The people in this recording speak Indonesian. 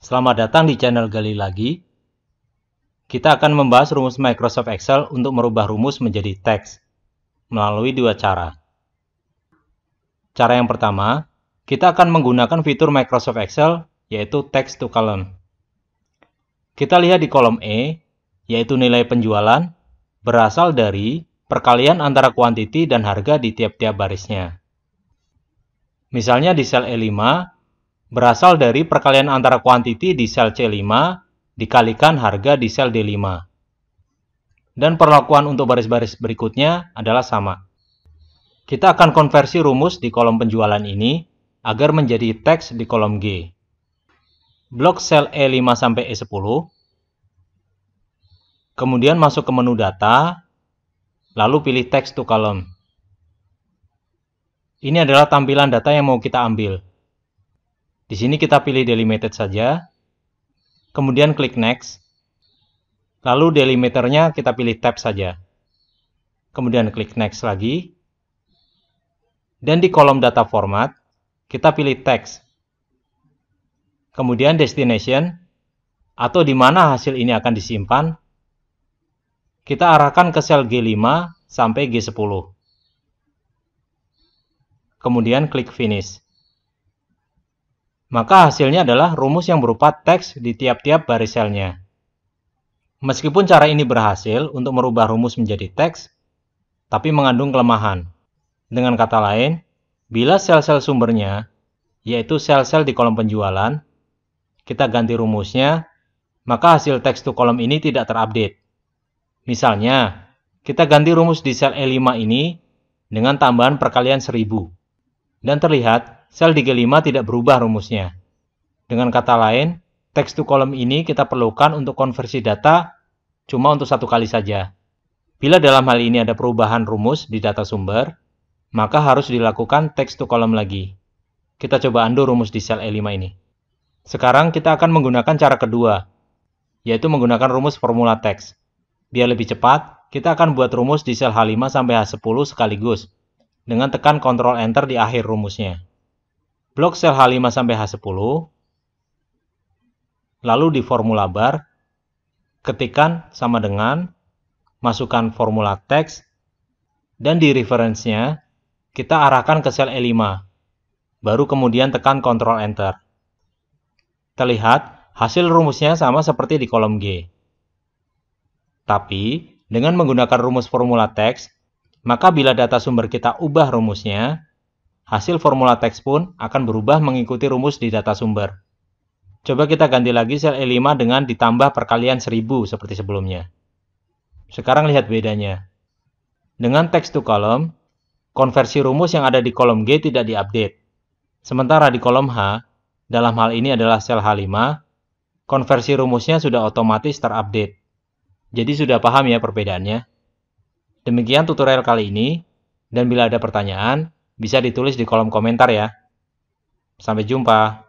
Selamat datang di channel Gali Lagi. Kita akan membahas rumus Microsoft Excel untuk merubah rumus menjadi teks melalui dua cara. Cara yang pertama, kita akan menggunakan fitur Microsoft Excel yaitu Text to Column. Kita lihat di kolom E, yaitu nilai penjualan, berasal dari perkalian antara kuantiti dan harga di tiap-tiap barisnya. Misalnya di sel E5, berasal dari perkalian antara kuantiti di sel C5 dikalikan harga di sel D5. Dan perlakuan untuk baris-baris berikutnya adalah sama. Kita akan konversi rumus di kolom penjualan ini agar menjadi teks di kolom G. Blok sel E5 sampai E10. Kemudian masuk ke menu data, lalu pilih text to column. Ini adalah tampilan data yang mau kita ambil. Di sini kita pilih delimited saja, kemudian klik next, lalu delimiternya kita pilih tab saja, kemudian klik next lagi, dan di kolom data format, kita pilih text, kemudian destination, atau di mana hasil ini akan disimpan, kita arahkan ke sel G5 sampai G10, kemudian klik finish. Maka hasilnya adalah rumus yang berupa teks di tiap-tiap baris selnya. Meskipun cara ini berhasil untuk merubah rumus menjadi teks, tapi mengandung kelemahan. Dengan kata lain, bila sel-sel sumbernya, yaitu sel-sel di kolom penjualan, kita ganti rumusnya, maka hasil teks to column ini tidak terupdate. Misalnya, kita ganti rumus di sel E5 ini dengan tambahan perkalian 1000. Dan terlihat, sel di G5 tidak berubah rumusnya. Dengan kata lain, text to column ini kita perlukan untuk konversi data cuma untuk satu kali saja. Bila dalam hal ini ada perubahan rumus di data sumber, maka harus dilakukan text to column lagi. Kita coba undo rumus di sel E5 ini. Sekarang kita akan menggunakan cara kedua, yaitu menggunakan rumus formula teks. Biar lebih cepat, kita akan buat rumus di sel H5 sampai H10 sekaligus, dengan tekan Ctrl Enter di akhir rumusnya. Blok sel H5 sampai H10, lalu di formula bar, ketikkan sama dengan, masukkan formula teks, dan di reference-nya, kita arahkan ke sel E5, baru kemudian tekan Ctrl Enter. Terlihat, hasil rumusnya sama seperti di kolom G. Tapi, dengan menggunakan rumus formula teks, maka bila data sumber kita ubah rumusnya, hasil formula teks pun akan berubah mengikuti rumus di data sumber. Coba kita ganti lagi sel E5 dengan ditambah perkalian 1000 seperti sebelumnya. Sekarang lihat bedanya. Dengan text to column, konversi rumus yang ada di kolom G tidak diupdate. Sementara di kolom H, dalam hal ini adalah sel H5, konversi rumusnya sudah otomatis terupdate. Jadi sudah paham ya perbedaannya? Demikian tutorial kali ini, dan bila ada pertanyaan, bisa ditulis di kolom komentar ya. Sampai jumpa.